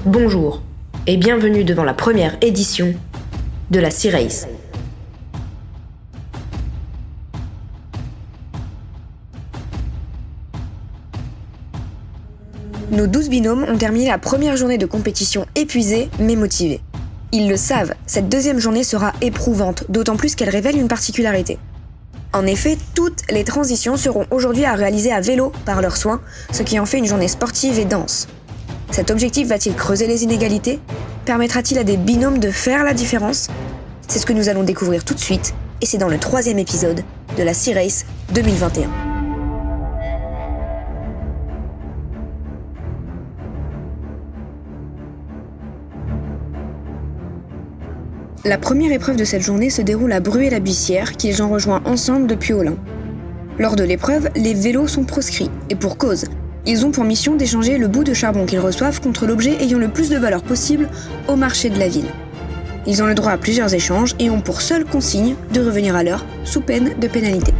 Bonjour et bienvenue devant la première édition de la Sea Race. Nos 12 binômes ont terminé la première journée de compétition épuisés mais motivés. Ils le savent, cette deuxième journée sera éprouvante, d'autant plus qu'elle révèle une particularité. En effet, toutes les transitions seront aujourd'hui à réaliser à vélo par leurs soins, ce qui en fait une journée sportive et dense. Cet objectif va-t-il creuser les inégalités ? Permettra-t-il à des binômes de faire la différence ? C'est ce que nous allons découvrir tout de suite, et c'est dans le 3e épisode de la Sea Race 2021. La première épreuve de cette journée se déroule à Bruay-la-Buissière, qu'ils ont rejoint ensemble depuis Olin. Lors de l'épreuve, les vélos sont proscrits, et pour cause. Ils ont pour mission d'échanger le bout de charbon qu'ils reçoivent contre l'objet ayant le plus de valeur possible au marché de la ville. Ils ont le droit à plusieurs échanges et ont pour seule consigne de revenir à l'heure, sous peine de pénalité.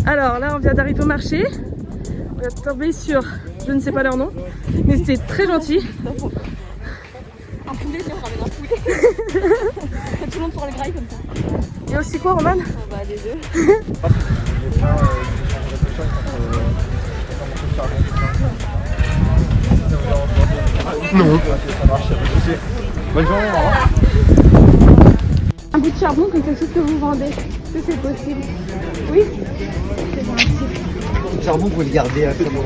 Alors là on vient d'arriver au marché, on vient de tomber sur, je ne sais pas leur nom, mais c'était très gentil. Un poulet, viens, on ramène un poulet. Tout le monde pour le graille comme ça. Il y a aussi quoi, Roman? Bah des œufs. Non. Bonne journée, au revoir. Un bout de charbon comme quelque chose que vous vendez, est-ce que c'est possible? Oui? C'est bon, merci. Le charbon, vous le gardez à ce moment.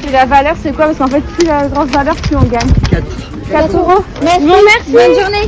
Et la valeur c'est quoi? Parce qu'en fait plus la grosse valeur plus on gagne. 4 euros. Merci. Bon, merci. Bonne journée.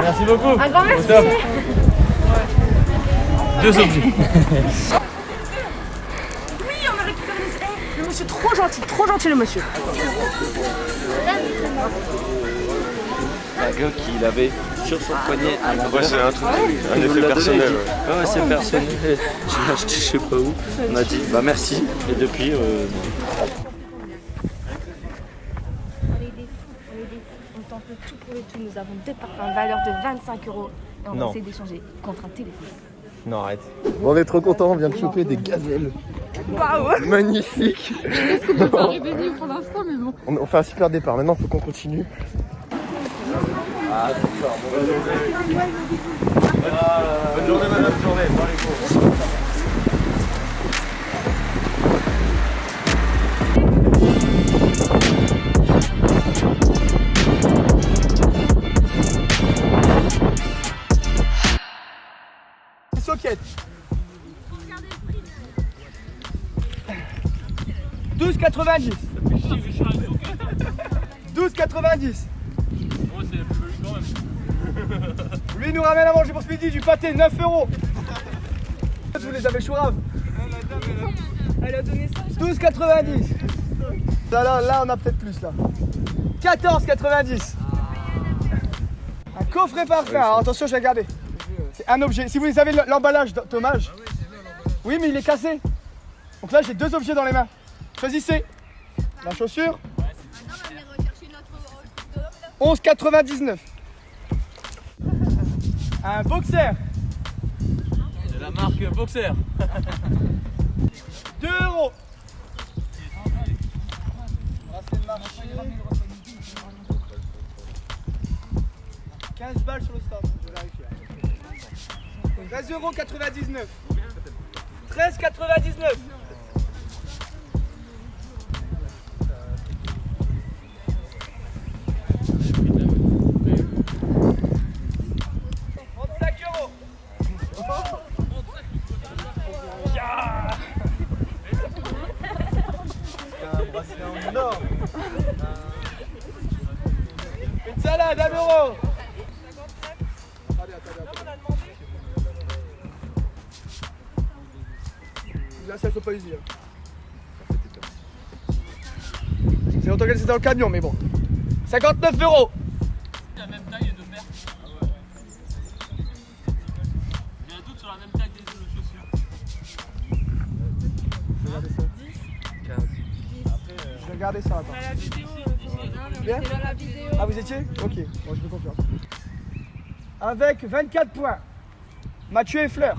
Merci beaucoup. Un grand merci. Deux objets. Oui, on a récupéré les... Le monsieur trop gentil le monsieur. Un gars qui l'avait sur son poignet à l'envers. Ouais, c'est un truc, un effet personnel. Ouais, c'est personnel. Je l'ai acheté je sais pas où. On a dit bah merci. Et depuis. On tente le tout pour le tout. Nous avons 2 parfums valeur de 25 euros. Et on va essayer d'échanger contre un téléphone. Non, arrête. Bon, on est trop contents, on vient de choper des gazelles. Waouh. Magnifique. Est-ce qu'on peut pas réveiller pour l'instant, mais bon. On fait un super départ, maintenant il faut qu'on continue. Bonne journée, madame, bonne journée. Bon, allez, go. Socket. 12,90. 12,90. Lui nous ramène à manger pour ce midi du pâté, 9 euros. Vous les avez chouraves. Elle a donné ça. 12,90. Là on a peut-être plus là. 14,90. Un coffret parfum. Alors attention, je vais regarder. C'est un objet. Si vous avez l'emballage dommage. Oui, mais il est cassé. Donc là, j'ai 2 objets dans les mains. Choisissez. La chaussure. 11,99. Un boxer. C'est la marque Boxer. 2 euros. Là, c'est le marché. 15 balles sur le stand. Je vais vérifier. 13,99 €. 13,99 €. C'est en or. Une salade, 1 euro. Là, ça ne pas ici. C'est longtemps qu'elle était dans le camion, mais bon. 59 euros. La même taille de paire. J'ai un doute sur la même taille des deux chaussures. Regardez ça. 15. Je vais regarder ça. Attends. La vidéo, Bien C'est dans la vidéo. Ah, vous étiez? Ok, bon, je me confiance. Avec 24 points, Mathieu et Fleur.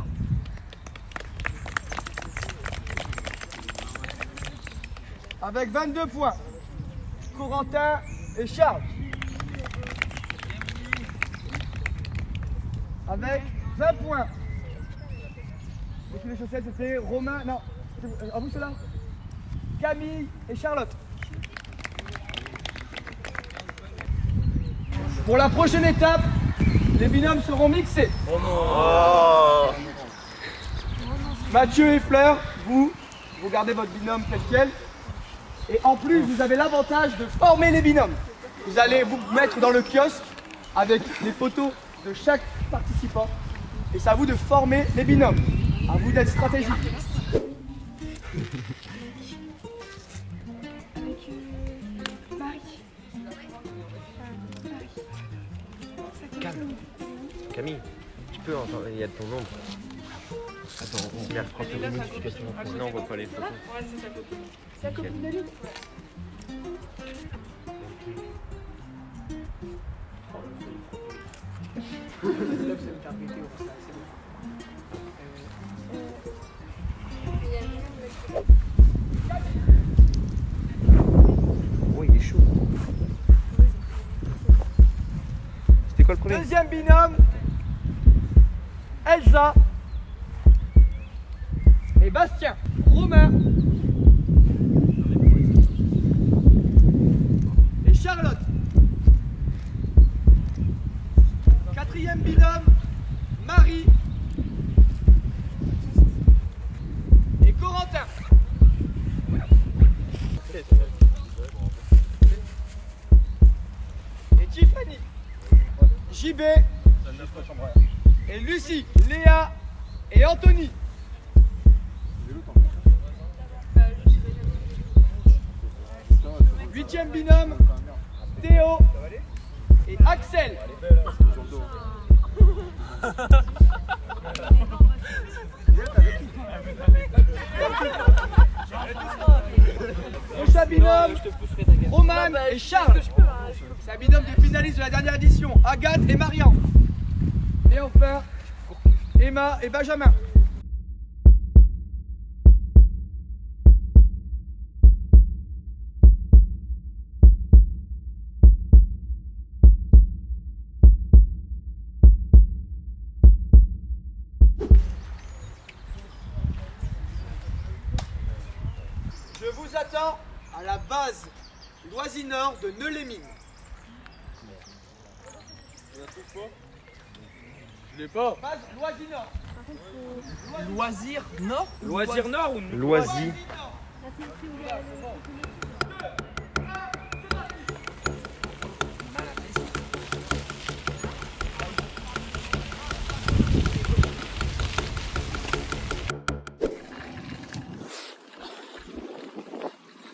Avec 22 points, Corentin et Charles. Avec 20 points. Et puis les chaussettes, c'était Romain, non, à vous ceux-là, Camille et Charlotte. Pour la prochaine étape, les binômes seront mixés. Mathieu et Fleur, vous gardez votre binôme tel quel. Et en plus, vous avez l'avantage de former les binômes. Vous allez vous mettre dans le kiosque avec les photos de chaque participant. Et c'est à vous de former les binômes. À vous d'être stratégique. Camille, tu peux entendre, il y a de ton ombre. Attends, on met frappe de modification. Sinon on voit pas les photos. Ouais, c'est sa copine. C'est la copine de lui. Oh, il est chaud. C'était quoi le premier? Deuxième binôme, Elsa et Bastien. Romain et Charlotte. Quatrième binôme, Marie et Corentin. Et Tiffany. JB et Lucie, Léa et Anthony. Huitième binôme, Théo et Axel. Prochain binôme, Roman et Charles. C'est un binôme des finalistes de la dernière édition, Agathe et Marian. Et enfin, Emma et Benjamin. Je vous attends à la base Loisinor de Neulémine. Je l'ai pas. Base Loisinor. Loisir Nord. Loisir Nord ou Loisir?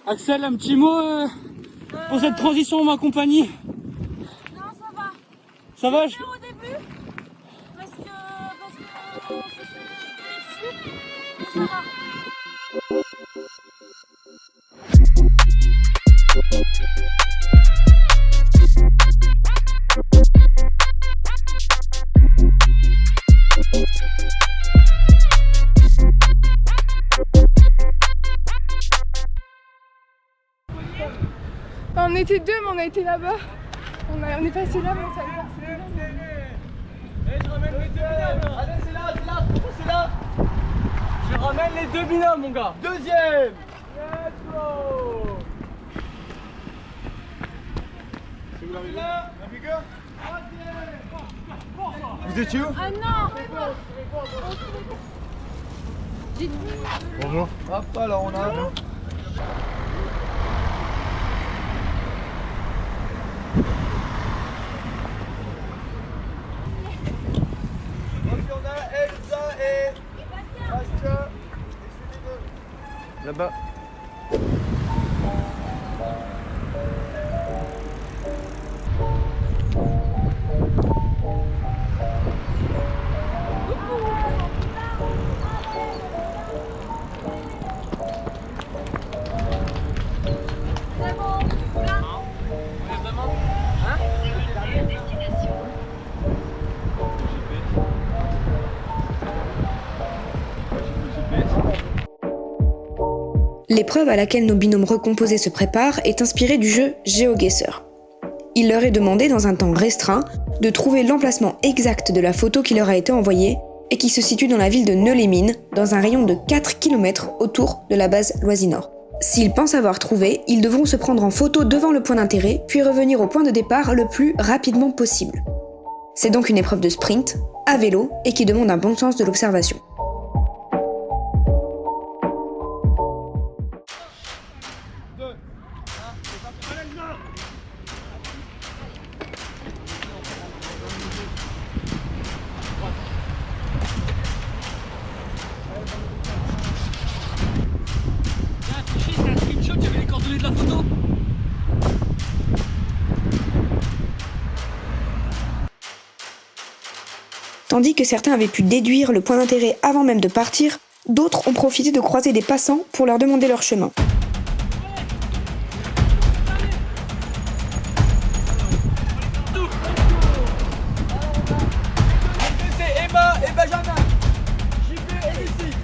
Axel, un petit mot pour cette transition ma compagnie. Non, ça va. Ça va? Au début, parce que on se fait dessus, mais ça va. On était deux, mais on a été là-bas. On est passé là, mais on savait pas. Je ramène les deux binômes. Allez, c'est là, c'est là. Je ramène les deux binômes, mon gars. Deuxième. Let's go. C'est où l'arrivée? Vous étiez où? Ah non. Bonjour. Hop, alors on a Là-bas. L'épreuve à laquelle nos binômes recomposés se préparent est inspirée du jeu GeoGuessr. Il leur est demandé, dans un temps restreint, de trouver l'emplacement exact de la photo qui leur a été envoyée et qui se situe dans la ville de Neu-les-Mines, dans un rayon de 4 km autour de la base Loisy-Nord. S'ils pensent avoir trouvé, ils devront se prendre en photo devant le point d'intérêt, puis revenir au point de départ le plus rapidement possible. C'est donc une épreuve de sprint, à vélo, et qui demande un bon sens de l'observation. C'est un screenshot, il y avait les coordonnées de la photo. Tandis que certains avaient pu déduire le point d'intérêt avant même de partir, d'autres ont profité de croiser des passants pour leur demander leur chemin. C'est Emma et Benjamin. JP et Lucie.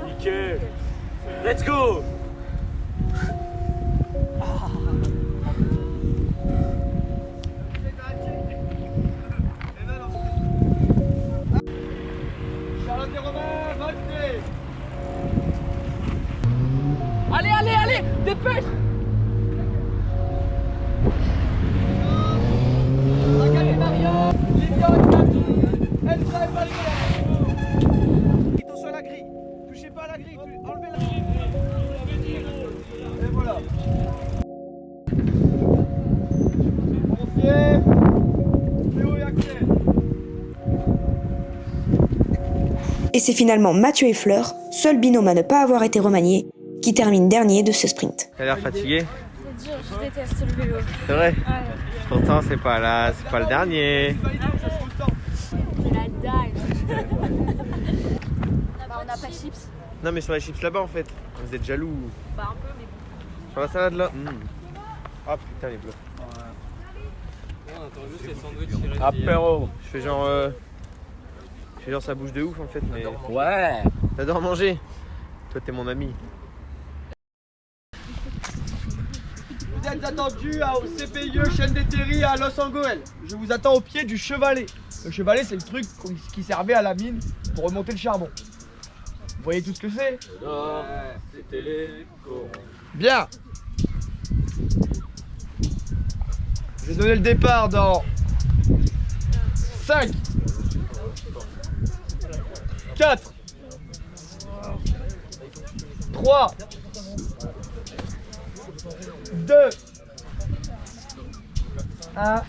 Nickel. Let's go. Charlotte et Romain, votez. Allez, allez, allez, dépêche. Agathe et Marion, Lilian et Camille, Elsa et Valérie. Attention à la grille. Touchez pas à la grille, enlevez la grille. Et voilà. Confiez. Théo et Axel. Et c'est finalement Mathieu et Fleur, seul binôme à ne pas avoir été remanié, qui termine dernier de ce sprint. T'as l'air fatigué? C'est dur, je déteste le vélo. C'est vrai? Ouais. Pourtant, c'est pas le dernier. C'est la dalle. Bah, on n'a pas de chips. Non, mais sur les chips là-bas en fait. Vous êtes jaloux. Bah, un peu, mais bon. Sur la salade là. Ah putain, les bleus. On attend juste les sandwichs qui restent. Apéro. Je fais genre ça bouge de ouf en fait, mais. Ouais. T'adores manger. Toi, t'es mon ami. Vous êtes attendus au CPIE chaîne des terries à Los Angeles. Je vous attends au pied du chevalet. Le chevalet, c'est le truc qui servait à la mine pour remonter le charbon. Vous voyez tout ce que c'est? C'était les corons. Bien. Je vais donner le départ dans 5, 4, 3, 2, 1.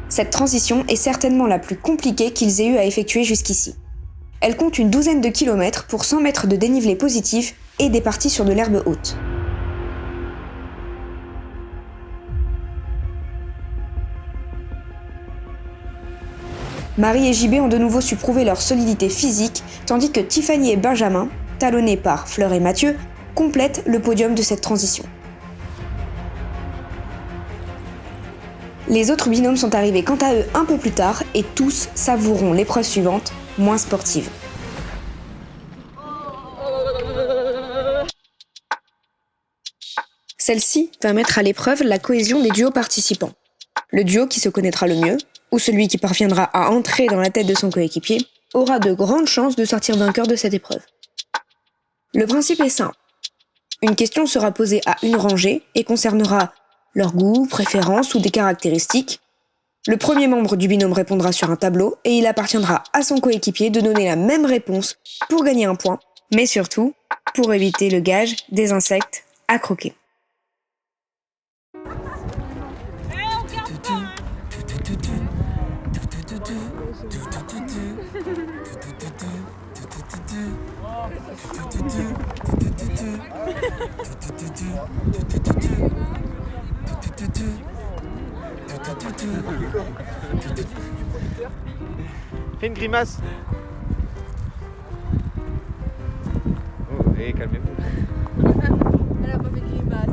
Cette transition est certainement la plus compliquée qu'ils aient eu à effectuer jusqu'ici. Elle compte une douzaine de kilomètres pour 100 mètres de dénivelé positif et des parties sur de l'herbe haute. Marie et JB ont de nouveau su prouver leur solidité physique, tandis que Tiffany et Benjamin, talonnés par Fleur et Mathieu, complètent le podium de cette transition. Les autres binômes sont arrivés quant à eux un peu plus tard et tous savoureront l'épreuve suivante, moins sportive. Celle-ci va mettre à l'épreuve la cohésion des duos participants. Le duo qui se connaîtra le mieux, ou celui qui parviendra à entrer dans la tête de son coéquipier, aura de grandes chances de sortir vainqueur de cette épreuve. Le principe est simple. Une question sera posée à une rangée et concernera leur goût, préférences ou des caractéristiques. Le premier membre du binôme répondra sur un tableau et il appartiendra à son coéquipier de donner la même réponse pour gagner un point, mais surtout pour éviter le gage des insectes à croquer. Fais une grimace. Oh, et calmez-vous. Elle a pas fait de grimace.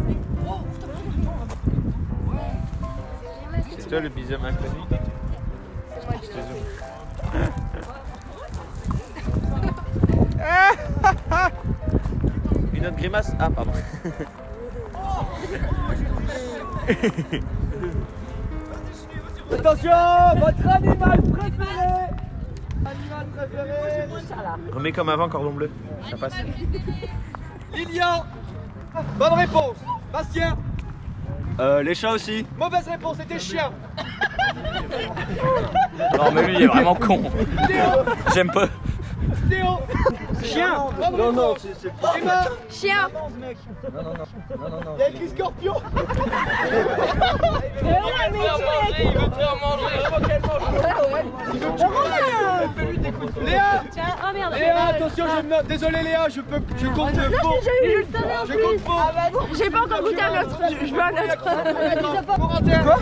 C'est toi le bisou inconnu? C'est moi qui Une autre grimace? Ah, pardon. Attention, votre animal préféré. Animal préféré. Remets comme avant, cordon bleu. Ça passe. Lilian. Bonne réponse. Bastien. Les chats aussi. Mauvaise réponse, c'était chien. Non mais lui il est vraiment con. J'aime pas. Théo. Chien. Non, non, c'est pas. Emma. Chien. Il y a écrit scorpion. Il veut te faire manger. Léa. Tiens, oh merde. Léa, attention, je me note. Désolé Léa, je compte le faux. Je compte faux. J'ai pas encore goûté un autre. Je veux un autre. Corentin. Quoi?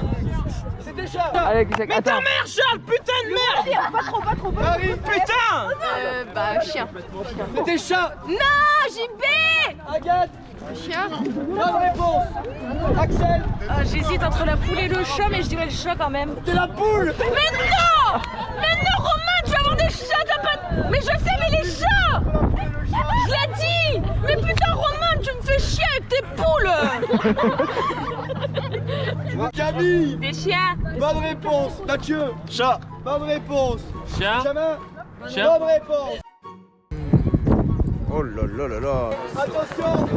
C'était chat. Mais ta mère Charles, putain de merde. Pas trop. Marie. Putain. Bah, chien. C'était chat. Non, JB. Agathe. Chien. Bonne réponse. Axel. J'hésite entre la poule et le chat, mais je dirais le chat quand même. C'était la poule. Mais non, Romain, tu vas avoir des chats, t'as pas... Mais je sais, mais les chats. Je l'ai dit. Mais putain, Romain, tu me fais chier avec tes poules. Camille. Des chiens. Bonne réponse. Mathieu. Chat. Bonne réponse. Chien. Benjamin. Chien. Bonne réponse. Oh là là là là. Attention.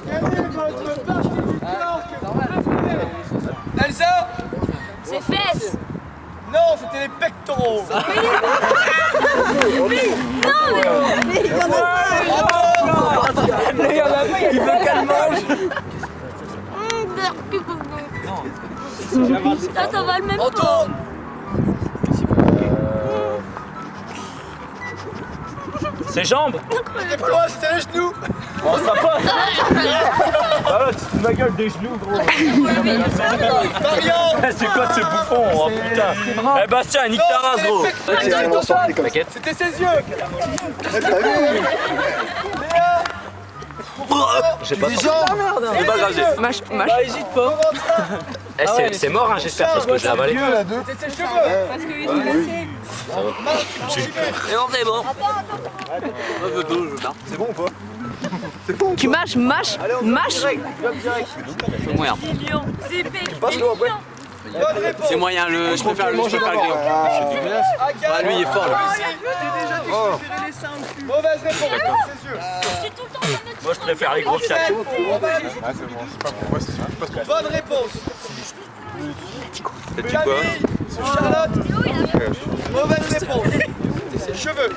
Quelle est votre partie du corps que vous préférez? Elsa. C'est fesses. Non, c'était les pectoraux. Il veut qu'elle mange. Ça va le même Antoine. Ses jambes. T'es pas loin, c'était les genoux. Oh ça passe. Ah là, tu te fous de ma gueule des genoux gros. Marianne. C'est quoi ce bouffon? Oh putain. Eh Bastien, nique ta race gros. C'était ses yeux. J'ai pas senti. C'est pas grave. Mâche. Bah hésite pas. Eh c'est mort hein, j'espère parce que je l'ai avalé. C'était ses cheveux. Parce qu'ils sont cassés. Et non c'est bon. C'est bon ou pas? Tu mâches. Moyen. Bonne réponse. C'est moyen je préfère le géant. Ah lui il est fort là. Mauvaise réponse. Ses yeux. Moi je préfère les gros fiacs. Bonne réponse. T'as dit quoi? Camille. Charlotte. Mauvaise réponse. C'était ses cheveux.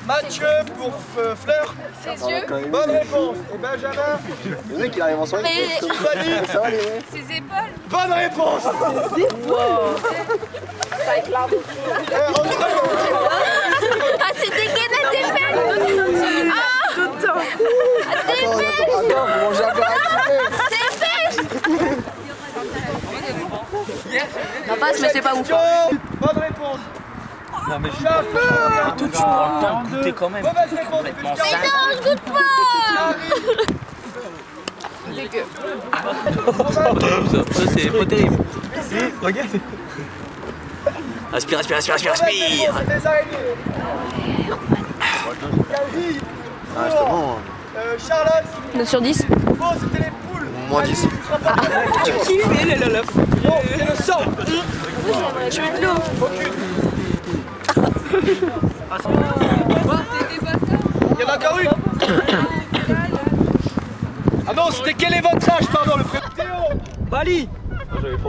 Mathieu pour Fleur. Ses yeux. Bonne réponse. Et Benjamin. Le mec il arrive en soirée. Fanny. Ça va les mecs? Ses épaules. Bonne réponse. Ah, c'est dégueulasse tes fesses. Ah, Attends, faut manger un peu rapide. Ça passe, mais c'est pas ouf. Bonne réponse. Non mais Chapeau. toi tu prends le temps de goûter quand même. Mauvaise réponse. Complètement Mais non, je goûte pas. Ça c'est pas terrible. Regarde. Aspire. C'était des araignées. Camille. Ah, c'était bon. Charlotte. 9 sur 10. Bon, c'était les poules. Moins 10. Tu kiffes les lolofs. Bon, c'est le sang. Je veux de l'eau. Il y en a encore une. Ah non, c'était quel est votre âge, pardon, le frère Théo. Bali.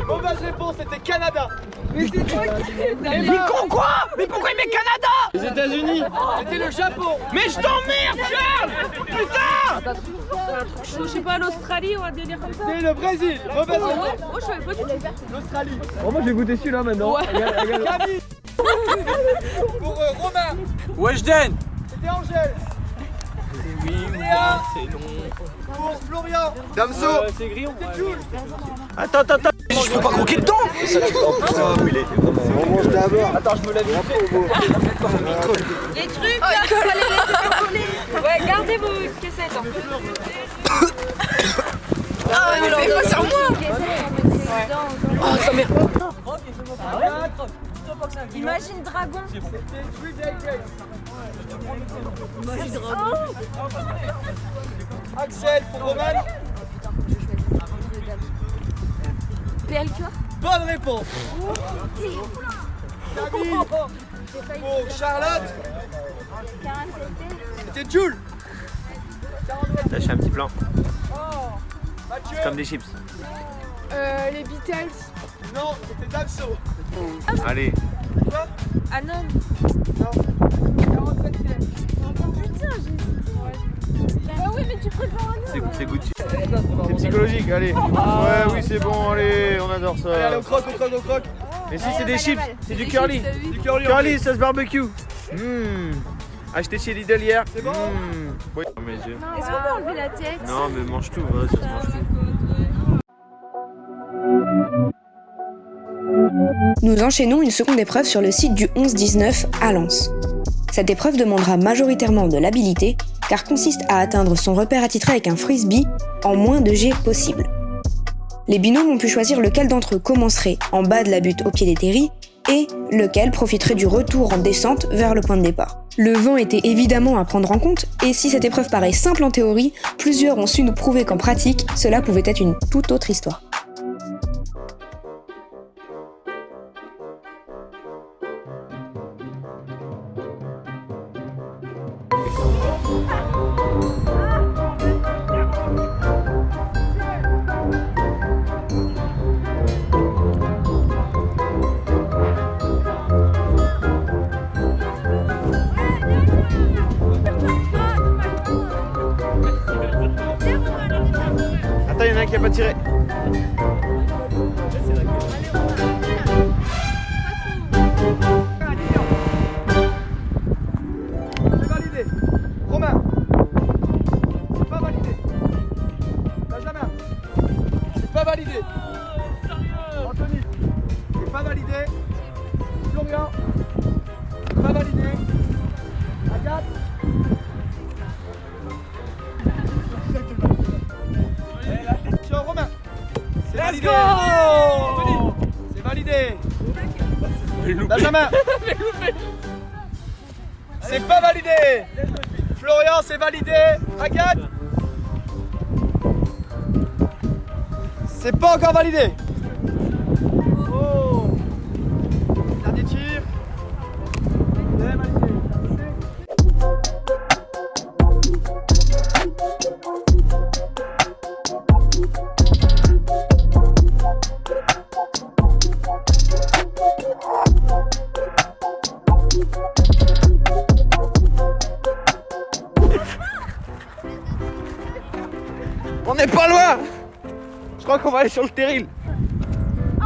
Mauvaise réponse, c'était Canada. Mais c'est toi qui Mais quoi? Mais pourquoi il met Canada? Les États-Unis. C'était le Japon. Mais je t'emmerde, Charles! Putain! Je sais pas, l'Australie ou un délire comme ça? C'était le Brésil. Mauvaise réponse. Ouais, moi je savais pas du tout. L'Australie. Oh, moi, je vais goûter celui-là maintenant. Ouais. Camille. Pour Romain. Weshden. C'était Angèle. Oui, Léa. c'est long. Pour Florian. Damso. C'est grillon. C'était Jules. Attends. Je peux pas croquer dedans. Oh putain, il était vraiment. On mange d'abord. Attends, je me lève. Les trucs, là, fallait les faire coller. Ouais, gardez vos caissettes. Ah, mais fais pas sur moi. Oh, ça merde. Imagine dragon. Axel pour Roman. PLK. Bonne réponse. Camille pour Charlotte. C'était Jules. Là, j'ai un petit plan. Mathieu. Comme des chips. Les Beatles. Non, c'était Damso. Allez. Un homme. 47 km. Putain, j'ai. Ah oui, mais tu préfères un homme. C'est goûtu. C'est psychologique, allez. Ouais, oui, c'est bon, allez, on adore ça. Allez, on croque. Mais si, c'est des chips. C'est du curly. Du curly. Curly, sauce barbecue. Acheté chez Lidl hier. C'est bon. Oui. Dans mes yeux. Est-ce qu'on peut enlever la tête? Non, mais mange tout, ouais, ça se mange tout. Nous enchaînons une seconde épreuve sur le site du 11-19 à Lens. Cette épreuve demandera majoritairement de l'habilité, car consiste à atteindre son repère attitré avec un frisbee en moins de jets possible. Les binômes ont pu choisir lequel d'entre eux commencerait en bas de la butte au pied des terris et lequel profiterait du retour en descente vers le point de départ. Le vent était évidemment à prendre en compte, et si cette épreuve paraît simple en théorie, plusieurs ont su nous prouver qu'en pratique, cela pouvait être une toute autre histoire. Attends, il y en a un qui a pas tiré. C'est validé. Romain. C'est pas validé. Benjamin. C'est pas validé. Anthony. C'est pas validé. Florian. C'est pas validé. Agathe. Sur Romain. C'est validé. Anthony. C'est validé. Benjamin. C'est pas validé. Florian, c'est validé. Agathe. C'est pas encore validé. Oh. Dernier tir. C'est validé. On n'est pas loin. Je crois qu'on va aller sur le terril.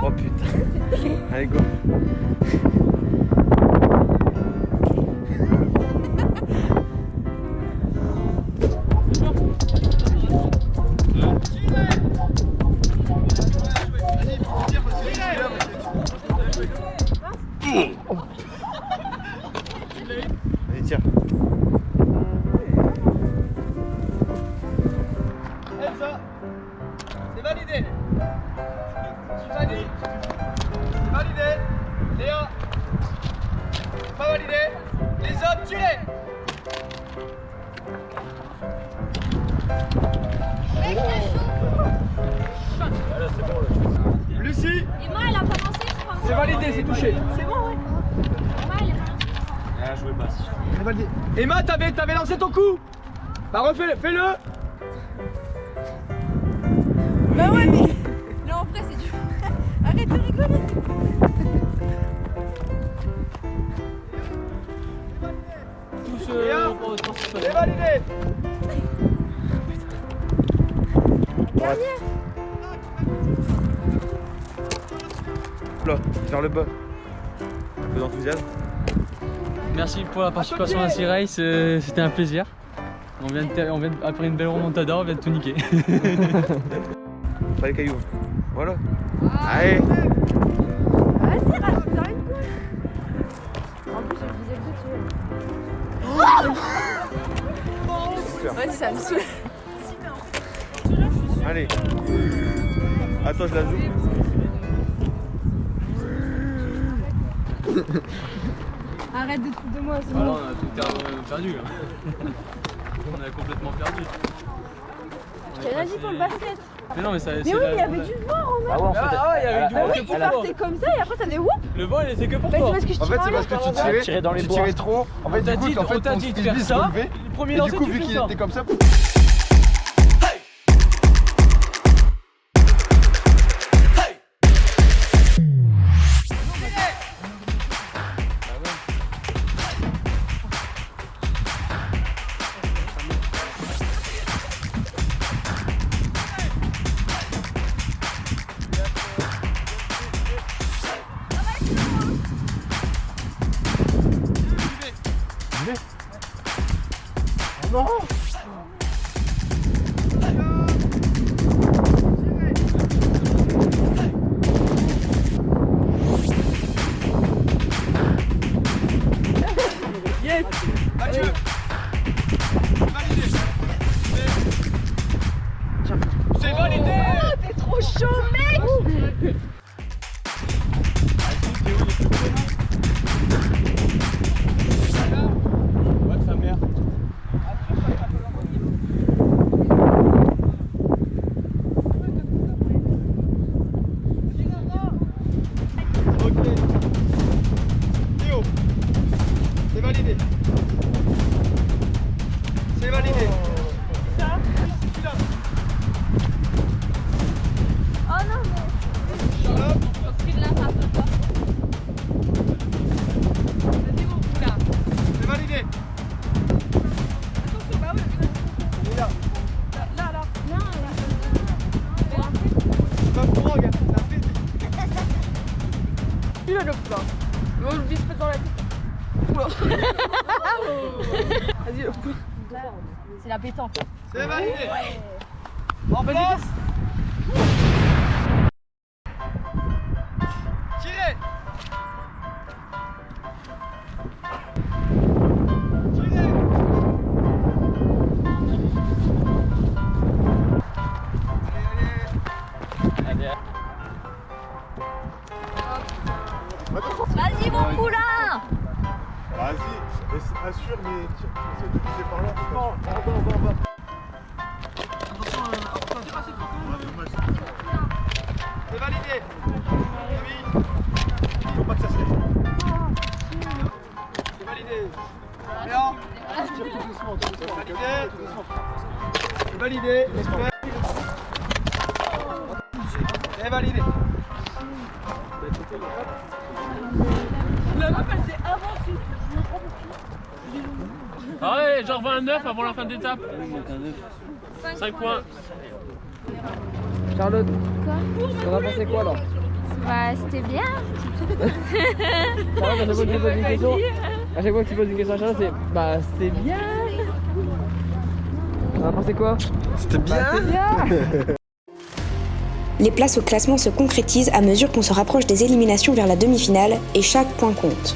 Oh putain. Allez, go. Allez, tire. Elsa, c'est validé. Tiffany, c'est validé. Léa, c'est pas validé. Les autres, tuez-les. Lucie, Et moi, elle a pas lancé, je crois. c'est validé, c'est touché. C'est bon, ouais. Moi, elle est C'est validé. Emma, t'avais lancé ton coup. Bah refais-le, fais-le. Bah ouais, mais là en vrai, c'est dur. Arrête de rigoler. C'est validé. Là, vers le bas. Un peu d'enthousiasme. Merci pour la participation à Sea Race, c'était un plaisir. Après une belle remontada, on vient de tout niquer. Pas les cailloux. Voilà. Allez. Vas-y, rajoute une couche. En plus, je disais que tu veux. Vas-y, ça me saoule. Allez. Attends, je la zoome. Arrête de te foutre de moi, c'est Voilà, bon. on a tout perdu. Là. On a complètement perdu. Je t'ai dit pour le basket. Mais non, mais ça. Mais oui, il y avait du vent, Romain. Ah ouais, il y avait du vent que Il pour toi. partait comme ça et après, ça fait whoop. Le vent, il était que pour Bah, c'est toi. parce que je En fait, tire c'est parce que tu tirais dans les tu bois. tirais trop. En fait, On t'a du coup, dit en fait, de ton faire frisbee se ça. relevait. Le premier Et du lancer, coup, tu vu fais qu'il ça. était comme ça. Mathieu. C'est validé. T'es trop chaud, mec. Ouais, sa mère. Ok. Théo. C'est validé. C'est validé. Ça celui-là. Oh non, mais. Charlotte. C'est validé. Et là. C'est pas pour regarde. Ça fait. Il a le plein. On le vise pas dans la tête. Oula. Vas-y, le coup. C'est la pétanque. C'est validé. En place. Tirez. Tirez. Allez, allez. Vas-y, mon poulain. Vas-y, assure, mais essaie de pousser par là. En bas. C'est validé. Oui. Faut pas que ça se lève. C'est validé. Bien. C'est validé. C'est validé. C'est validé. La meuf, elle s'est avancée. Ah ouais, genre 29 avant la fin d'étape. 5 points. Charlotte, t'en as pensé quoi alors? Bah, c'était bien. Charlotte, à chaque fois que tu poses une question, à chaque fois que tu poses une question à Charlotte, c'est bah c'était bien. T'en as pensé quoi? C'était bien. Les places au classement se concrétisent à mesure qu'on se rapproche des éliminations vers la demi-finale et chaque point compte.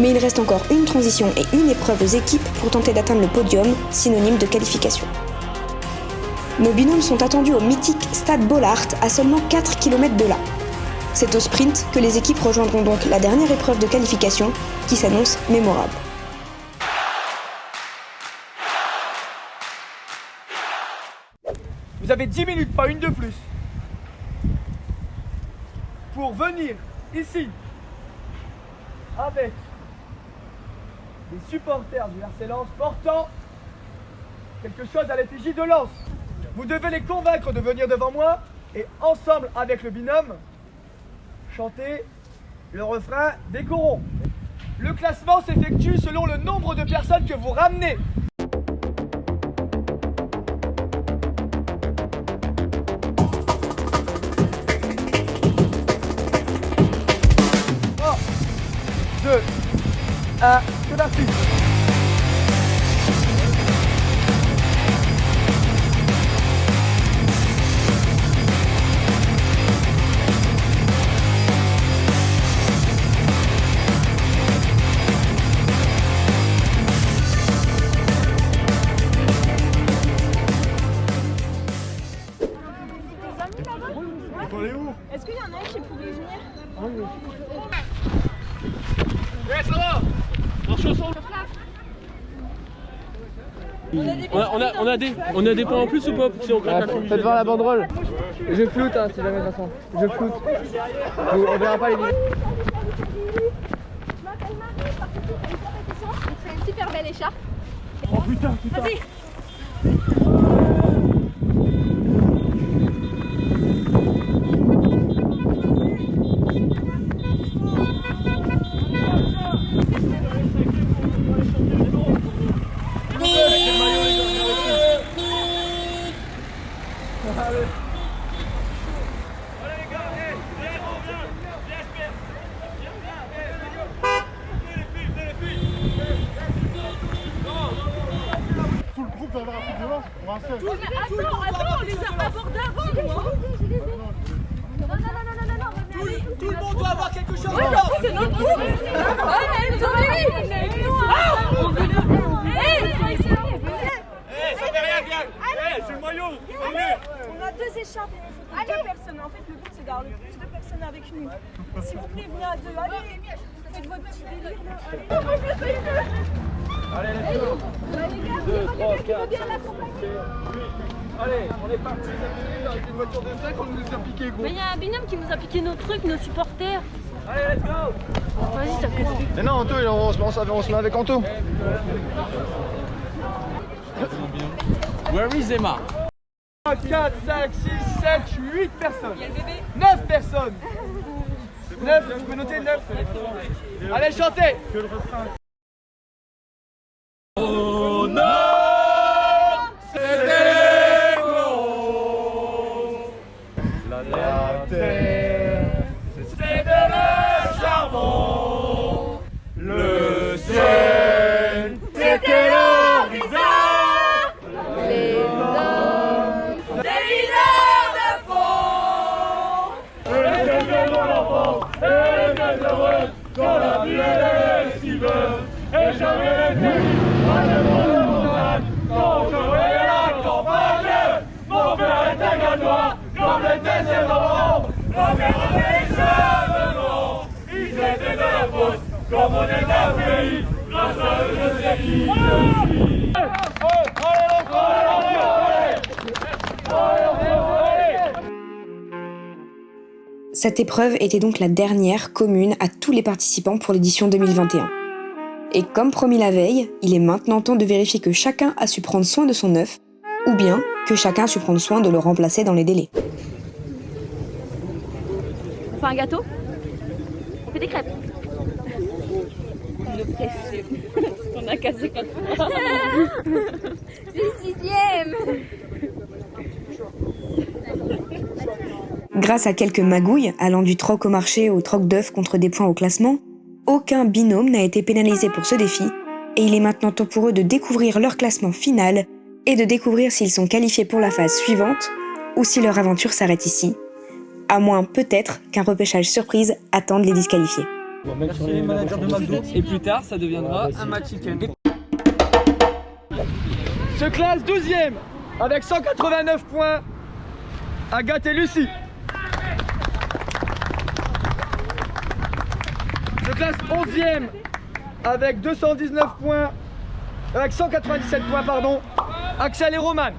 Mais il reste encore une transition et une épreuve aux équipes pour tenter d'atteindre le podium, synonyme de qualification. Nos binômes sont attendus au mythique Stade Bollaert à seulement 4 km de là. C'est au sprint que les équipes rejoindront donc la dernière épreuve de qualification qui s'annonce mémorable. Vous avez 10 minutes, pas une de plus, pour venir ici avec les supporters du RC Lens portant quelque chose à l'effigie de Lens. Vous devez les convaincre de venir devant moi et ensemble avec le binôme, chanter le refrain des corons. Le classement s'effectue selon le nombre de personnes que vous ramenez. Oh, 2, 1, c'est parti. Est-ce qu'il y en a qui pourrait venir? Ouais, ça va. En chaussons. On a des points en plus ou pas si on craque la fumigène? Faites voir la banderole. Je floute hein, si jamais Vincent. Je floute. On verra pas les vidéos. Je m'appelle Marie, par contre, une compétition, c'est une super belle écharpe. Oh putain. Vas-y. Tout le groupe va avoir un coup de violence pour un seul. Attends, on les a abordés avant, moi. Tout le monde doit avoir quelque chose. C'est notre groupe. Ça fait rien, viens. C'est le maillot. On a 2 écharpes, il faut 2 personnes. En fait, le but c'est d'avoir le plus de personnes avec nous. S'il vous plaît, venez à 2. Allez, faites votre petit délire là. Allez, let's go. 2, 3, 4, 5, 6, 7, 8. Allez, on est parti 5 minutes avec une voiture de 5, on nous a piqué gros. Mais il y a un binôme qui nous a piqué nos trucs, nos supporters. Allez, let's go. Vas-y, ça commence. Mais non, Anto, on se met avec Anto. Where is Emma? 4, 5, 6, 7, 8 personnes. 9 personnes. 9, tu peux noter 9. Allez, chantez. Oh non, La terre, c'est de le charbon. Le sel, c'était l'horizon. Les hommes. Des mineurs de fond. quand la vie est si belle, et jamais les nuits, à la montagne, quand je voyais la campagne, mon père était gallois, comme l'étaient ses parents, ma mère avait les cheveux blancs, ils étaient de la fosse, comme on est d'un pays, grâce à eux je sais qui je suis. Cette épreuve était donc la dernière commune à tous les participants pour l'édition 2021. Et comme promis la veille, il est maintenant temps de vérifier que chacun a su prendre soin de son œuf, ou bien que chacun a su prendre soin de le remplacer dans les délais. On fait un gâteau? On fait des crêpes? Le précieux. On a cassé 4 fois. C'est le 6e. Grâce à quelques magouilles, allant du troc au marché au troc d'œufs contre des points au classement, aucun binôme n'a été pénalisé pour ce défi, et il est maintenant temps pour eux de découvrir leur classement final et de découvrir s'ils sont qualifiés pour la phase suivante ou si leur aventure s'arrête ici, à moins peut-être qu'un repêchage surprise attende les disqualifiés. Merci les managers de McDo. Et plus tard, ça deviendra un match chicken. Se classe 12e avec 189 points Agathe et Lucie. Se classe 11e avec 219 points, avec 197 points pardon, Axel et Roman.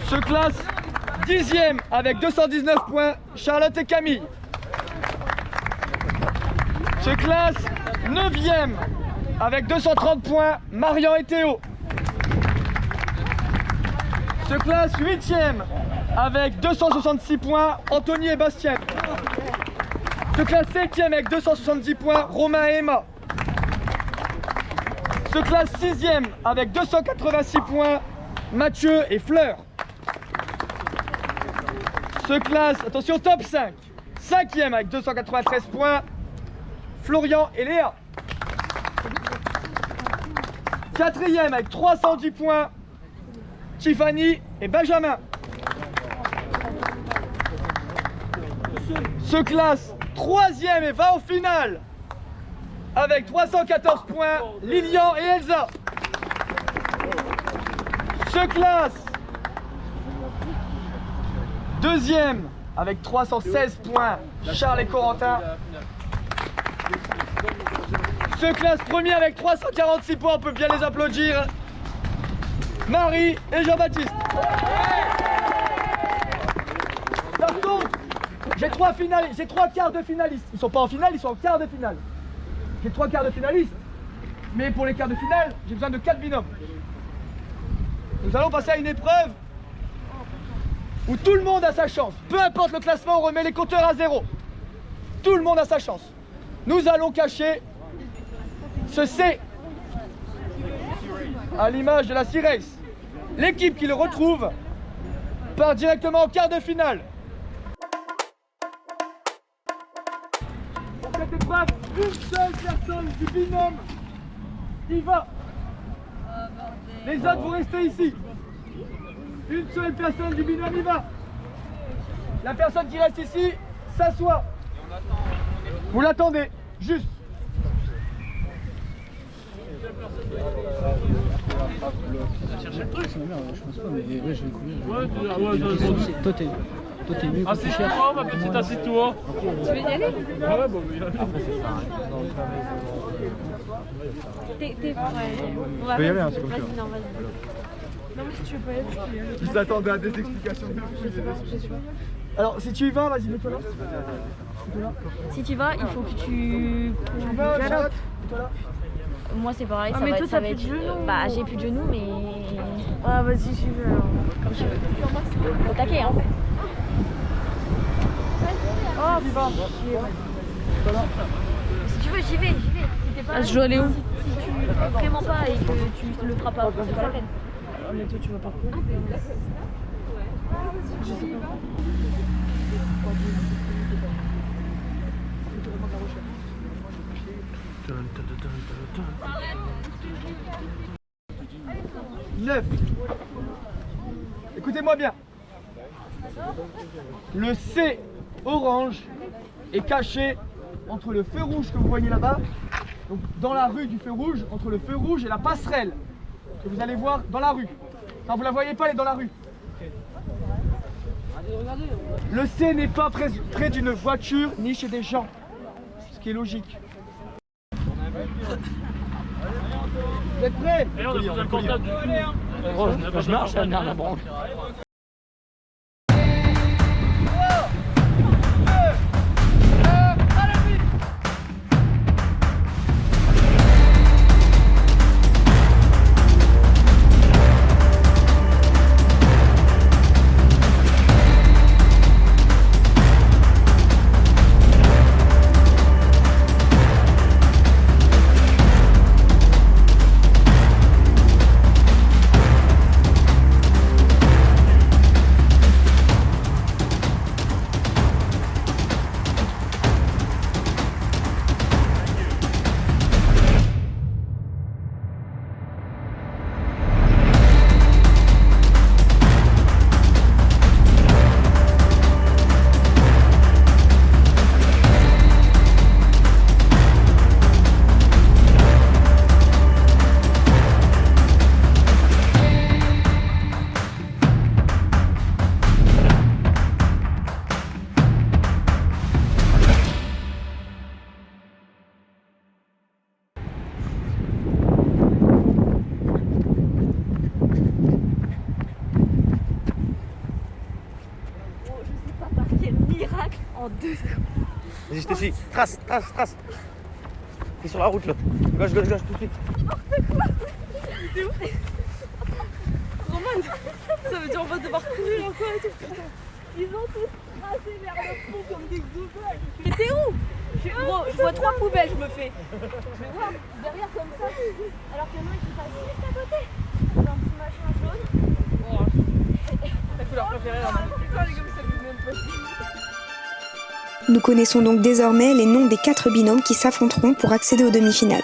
Se classe 10e avec 219 points, Charlotte et Camille. Se classe 9e avec 230 points, Marian et Théo. Se classe 8e avec 266 points, Anthony et Bastien. Se classe 7e avec 270 points, Romain et Emma. Se classe 6e avec 286 points, Mathieu et Fleur. Se classe, attention, top 5. 5e avec 293 points, Florian et Léa. 4e avec 310 points, Tiffany et Benjamin. Se classe 3e et va au final avec 314 points, Lilian et Elsa. Se classe 2e avec 316 points, Charles et Corentin. Se classe 1er avec 346 points, on peut bien les applaudir, Marie et Jean-Baptiste. Par contre, j'ai 3 quarts de finalistes. Ils sont pas en finale, ils sont en quart de finale. J'ai 3 quarts de finalistes, mais pour les quarts de finale, j'ai besoin de 4 binômes. Nous allons passer à une épreuve où tout le monde a sa chance. Peu importe le classement, on remet les compteurs à 0. Tout le monde a sa chance. Nous allons cacher ce C à l'image de la Sea Race. L'équipe qui le retrouve part directement en quart de finale. Pour cette épreuve, une seule personne du binôme y va. Les autres vont rester ici. Une seule personne du binôme y va. La personne qui reste ici s'assoit. Vous l'attendez, juste. Chercher le truc. Je pense pas, mais ouais, je vais courir. Toi, t'es mieux. Ah, c'est cher. Ma petite, assieds-toi. Tu veux y aller? Ah ouais, bon, oui. T'es prêt? Je peux y aller, hein, c'est comme ça. Vas-y, non, vas-y. Non, mais si tu veux pas y aller, je peux y aller. Ils s'attendaient à des explications de fou. Alors, si tu y vas, vas-y, mets-toi là. Si tu vas, il faut que tu vas, Charlotte, mets-toi là. Moi c'est pareil, Ah, ça mais va toi, être, ça t'as va plus être... de genoux. Bah j'ai plus de genoux mais... Ah, vas-y, j'y vais alors. Comme tu veux. Faut taquer hein. Oh, Si tu veux j'y vais. Si t'es pas... Ah, je dois aller où? Si tu vraiment pas et que tu le feras pas, c'est pas la peine. Ah, mais toi, tu vas pas courir. Je sais pas. 9. Écoutez-moi bien. Le C orange est caché entre le feu rouge que vous voyez là-bas, donc dans la rue du feu rouge, entre le feu rouge et la passerelle que vous allez voir dans la rue. Quand vous la voyez pas, elle est dans la rue. Le C n'est pas près d'une voiture ni chez des gens, ce qui est logique. Vous êtes prêts? Et on a besoin de portable du coup. Je marche, ça merde la branche. En 2 secondes. Vas-y, je te suis. Trace. T'es sur la route là. Gauche, tout de suite. Roman, ça veut dire on va devoir courir encore et tout, putain. Ils ont tous tracé vers le fond comme des goubets. Mais t'es où? Gros, je vois 3 poubelles, je me fais. Je vais voir derrière comme ça. Alors qu'il y en a un qui passe juste à côté. Dans un petit machin jaune. Oh, ta couleur préférée là. Putain, les gars, ça fait même pas. Nous connaissons donc désormais les noms des 4 binômes qui s'affronteront pour accéder aux demi-finales.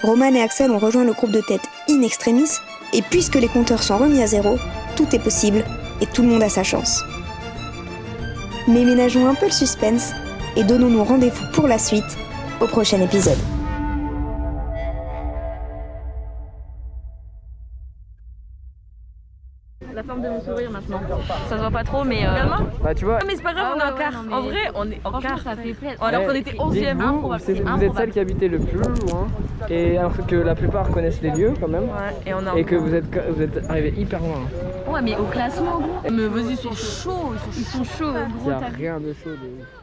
Roman et Axel ont rejoint le groupe de tête in extremis, et puisque les compteurs sont remis à zéro, tout est possible et tout le monde a sa chance. Mais ménageons un peu le suspense et donnons-nous rendez-vous pour la suite au prochain épisode. La forme de mon sourire maintenant. Ça se voit pas trop, mais. Bah, tu vois. Non, mais c'est pas grave, on est en quart. Ouais, non, En vrai, on est en quart. Ça fait plaisir. Alors qu'on était 11e. Vous êtes celle qui habitait le plus loin, et alors que la plupart connaissent les lieux quand même, Ouais, et on a. et que vous êtes arrivé hyper loin. Ouais, mais au classement, gros. Mais vas-y, ils sont chauds. Ils sont chauds, Il gros. n'y a rien de chaud de ouf.